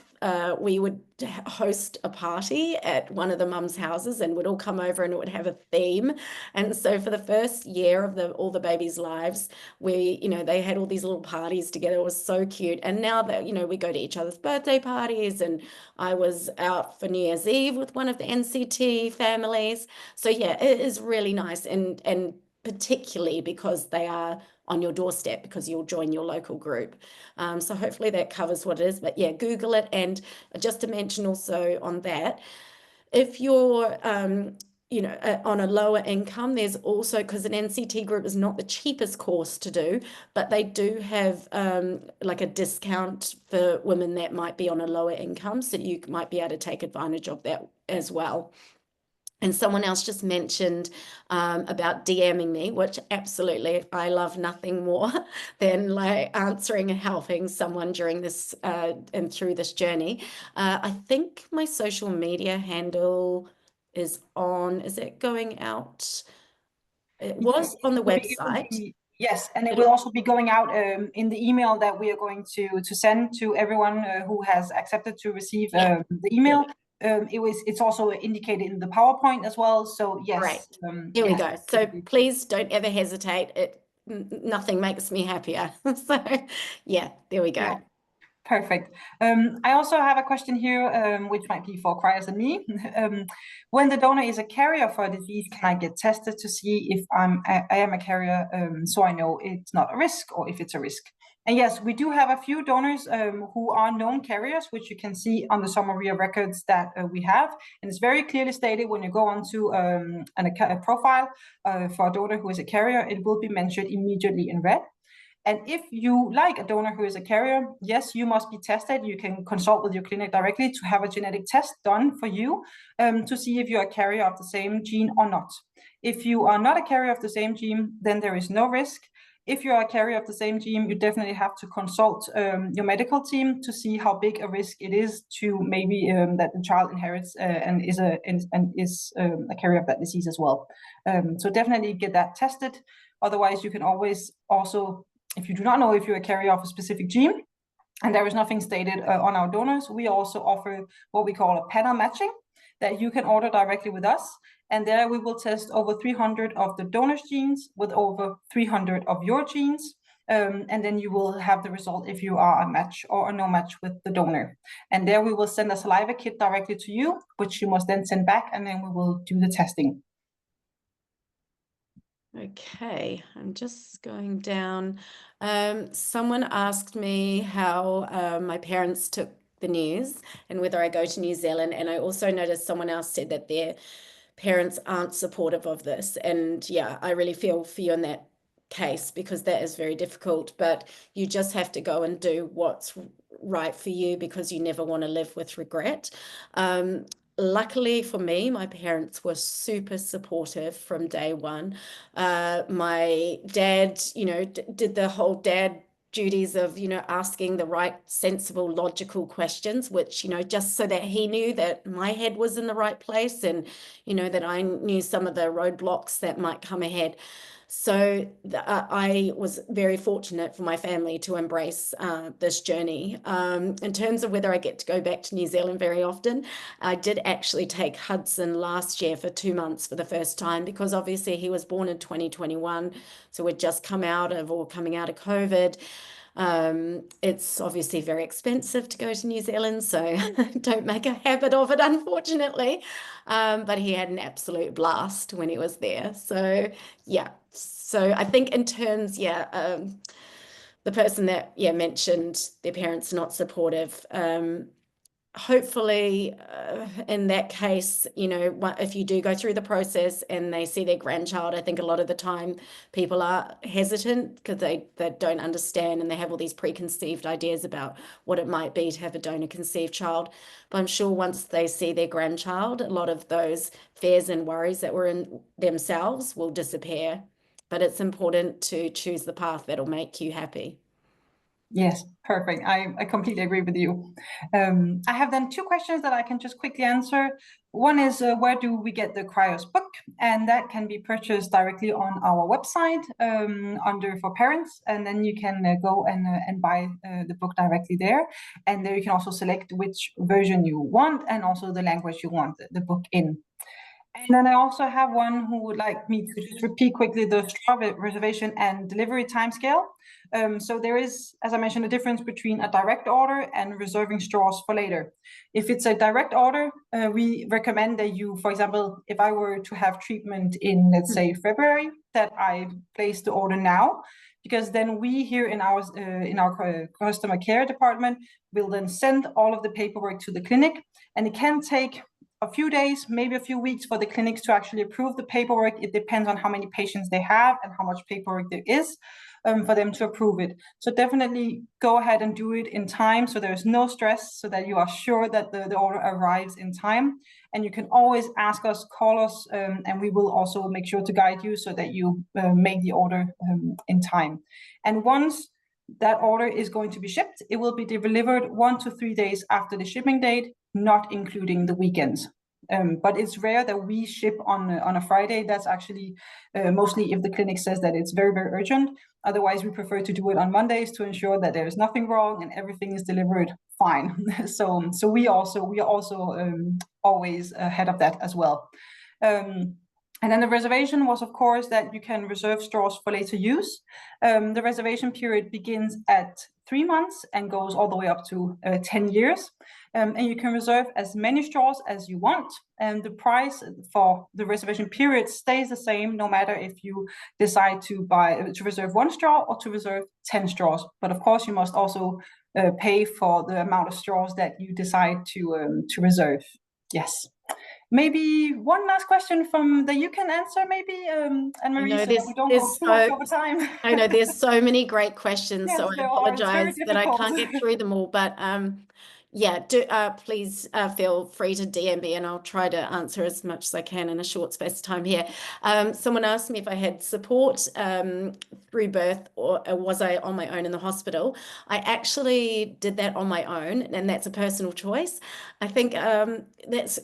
we would host a party at one of the mums' houses, and we'd all come over, and it would have a theme. And so for the first year of all the babies' lives, they had all these little parties together. It was so cute. And now that we go to each other's birthday parties, and I was out for New Year's Eve with one of the NCT families. So yeah, it is really nice, and particularly because they are on your doorstep, because you'll join your local group. So hopefully that covers what it is. But yeah, Google it. And just to mention also on that, if you're on a lower income, there's also, because an NCT group is not the cheapest course to do, but they do have like a discount for women that might be on a lower income, so you might be able to take advantage of that as well. And someone else just mentioned about DMing me, which absolutely I love nothing more than like answering and helping someone during this and through this journey. I think my social media handle is on. Is it going out? It was on the website. Yes, and it will also be going out in the email that we are going to send to everyone who has accepted to receive the email. It's also indicated in the PowerPoint as well. So yes, right. Here we go. So please don't ever hesitate. Nothing makes me happier. So yeah, there we go. Yeah. Perfect. I also have a question here, which might be for Cryos and me. When the donor is a carrier for a disease, can I get tested to see if I am a carrier, so I know it's not a risk, or if it's a risk? And yes, we do have a few donors who are known carriers, which you can see on the summary of records that we have. And it's very clearly stated when you go onto a profile for a donor who is a carrier, it will be mentioned immediately in red. And if you like a donor who is a carrier, yes, you must be tested. You can consult with your clinic directly to have a genetic test done for you to see if you're a carrier of the same gene or not. If you are not a carrier of the same gene, then there is no risk. If you are a carrier of the same gene, you definitely have to consult your medical team to see how big a risk it is to maybe that the child inherits and is a carrier of that disease as well. So definitely get that tested. Otherwise, you can always also, if you do not know if you're a carrier of a specific gene, and there is nothing stated on our donors, we also offer what we call a panel matching that you can order directly with us. And there we will test over 300 of the donor's genes with over 300 of your genes. And then you will have the result if you are a match or a no match with the donor. And there we will send a saliva kit directly to you, which you must then send back, and then we will do the testing. Okay, I'm just going down. Someone asked me how my parents took the news and whether I go to New Zealand. And I also noticed someone else said that their parents aren't supportive of this. And yeah, I really feel for you in that case, because that is very difficult. But you just have to go and do what's right for you, because you never want to live with regret. Luckily for me, my parents were super supportive from day one. My dad, did the whole dad duties of, asking the right, sensible, logical questions, which, just so that he knew that my head was in the right place, and, that I knew some of the roadblocks that might come ahead. So I was very fortunate for my family to embrace this journey. In terms of whether I get to go back to New Zealand very often, I did actually take Hudson last year for 2 months for the first time, because obviously he was born in 2021. So we'd just coming out of COVID. It's obviously very expensive to go to New Zealand, so don't make a habit of it, unfortunately. But he had an absolute blast when he was there. So yeah. So I think in terms, the person that mentioned their parents not supportive. Hopefully, in that case, if you do go through the process and they see their grandchild, I think a lot of the time people are hesitant because they don't understand, and they have all these preconceived ideas about what it might be to have a donor conceived child. But I'm sure once they see their grandchild, a lot of those fears and worries that were in themselves will disappear. But it's important to choose the path that'll make you happy. Yes, perfect. I completely agree with you. I have then two questions that I can just quickly answer. One is, where do we get the Cryos book? And that can be purchased directly on our website under For Parents. And then you can go and buy the book directly there. And there you can also select which version you want and also the language you want the book in. And then I also have one who would like me to just repeat quickly the straw reservation and delivery timescale. So there is, as I mentioned, a difference between a direct order and reserving straws for later. If it's a direct order, we recommend that you, for example, if I were to have treatment in, let's say, February, that I place the order now, because then we here in our customer care department will then send all of the paperwork to the clinic, and it can take a few days, maybe a few weeks for the clinics to actually approve the paperwork. It depends on how many patients they have and how much paperwork there is for them to approve it. So definitely go ahead and do it in time, so there's no stress, so that you are sure that the order arrives in time. And you can always ask us, call us, and we will also make sure to guide you so that you make the order in time. And once that order is going to be shipped, it will be delivered 1 to 3 days after the shipping date, not including the weekends. But it's rare that we ship on a Friday. That's actually mostly if the clinic says that it's very, very urgent. Otherwise, we prefer to do it on Mondays to ensure that there is nothing wrong and everything is delivered fine. So we are also always ahead of that as well. And then the reservation was, of course, that you can reserve straws for later use. The reservation period begins at 3 months and goes all the way up to 10 years. And you can reserve as many straws as you want. And the price for the reservation period stays the same, no matter if you decide to reserve 1 straw or to reserve 10 straws. But of course, you must also pay for the amount of straws that you decide to reserve. Yes. Maybe one last question that you can answer, maybe, Annmaree, so that we don't go too much over time. I know there's so many great questions, yes, so I apologize that I can't get through them all, but please feel free to DM me and I'll try to answer as much as I can in a short space of time here. Someone asked me if I had support through birth, or was I on my own in the hospital. I actually did that on my own, and that's a personal choice. I think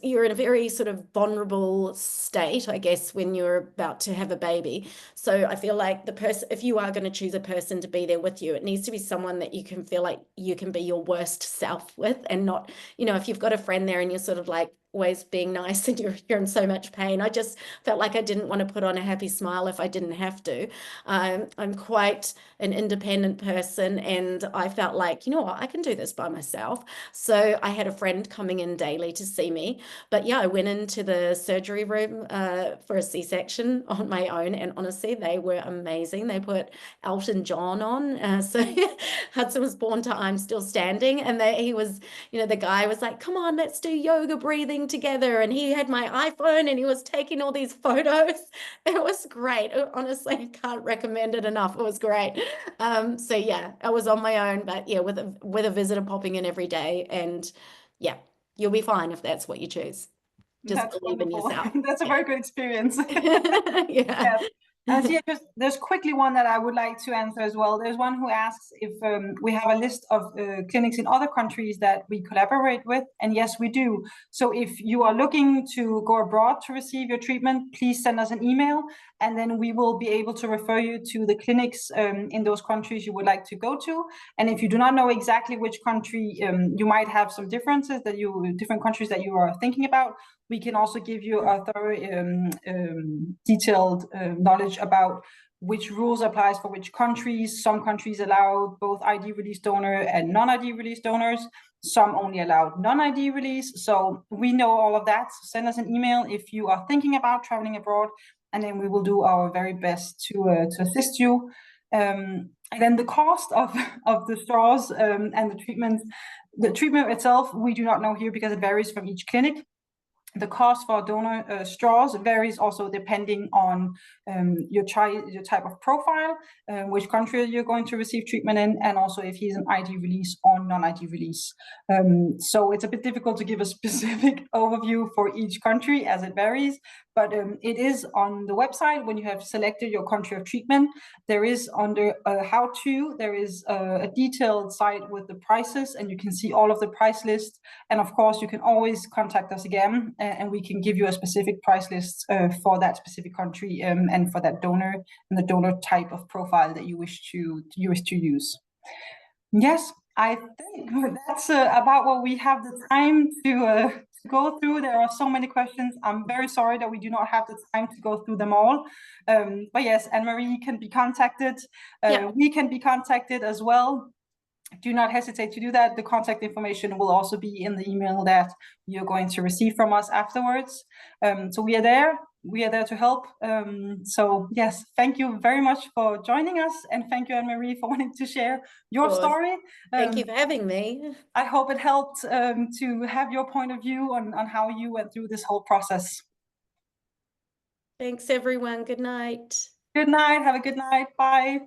you're in a very sort of vulnerable state, I guess, when you're about to have a baby. So I feel like if you are going to choose a person to be there with you, it needs to be someone that you can feel like you can be your worst self with, and not, if you've got a friend there and you're sort of like always being nice and you're in so much pain. I just felt like I didn't want to put on a happy smile if I didn't have to. I'm quite an independent person, and I felt like, what, I can do this by myself. So I had a friend coming in daily to see me. But yeah, I went into the surgery room for a C-section on my own, and honestly, they were amazing. They put Elton John on. So Hudson was born to I'm Still Standing, and he was, the guy was like, come on, let's do yoga breathing together. And he had my iPhone and he was taking all these photos. It was great. Honestly, I can't recommend it enough. It was great. So yeah, I was on my own, but yeah, with a visitor popping in every day. And yeah, you'll be fine if that's what you choose. Just That's believe in wonderful. yourself. That's a very good experience. Yeah. Yes. Yeah, there's quickly one that I would like to answer as well. There's one who asks if we have a list of clinics in other countries that we collaborate with, and yes, we do. So if you are looking to go abroad to receive your treatment, please send us an email, and then we will be able to refer you to the clinics in those countries you would like to go to. And if you do not know exactly which country, you might have some differences different countries that you are thinking about. We can also give you a thorough, detailed knowledge about which rules applies for which countries. Some countries allow both ID release donor and non-ID release donors. Some only allow non-ID release. So we know all of that. So send us an email if you are thinking about traveling abroad, and then we will do our very best to assist you. And then the cost of the straws and the treatment itself, we do not know here because it varies from each clinic. The cost for donor straws varies also depending on your type of profile, which country you're going to receive treatment in, and also if he's an ID release or non-ID release. So it's a bit difficult to give a specific overview for each country as it varies, but it is on the website. When you have selected your country of treatment, there is under how to, there is a detailed site with the prices, and you can see all of the price lists. And of course, you can always contact us again, and we can give you a specific price list for that specific country and for that donor and the donor type of profile that you wish to use. Yes, I think that's about what we have the time to go through. There are so many questions. I'm very sorry that we do not have the time to go through them all. But yes, Annmaree can be contacted. We can be contacted as well. Do not hesitate to do that. The contact information will also be in the email that you're going to receive from us afterwards. So we are there. We are there to help. So yes, thank you very much for joining us, and thank you, Annmaree, for wanting to share your story. Thank you for having me. I hope it helped to have your point of view on how you went through this whole process. Thanks, everyone. Good night. Good night. Have a good night. Bye.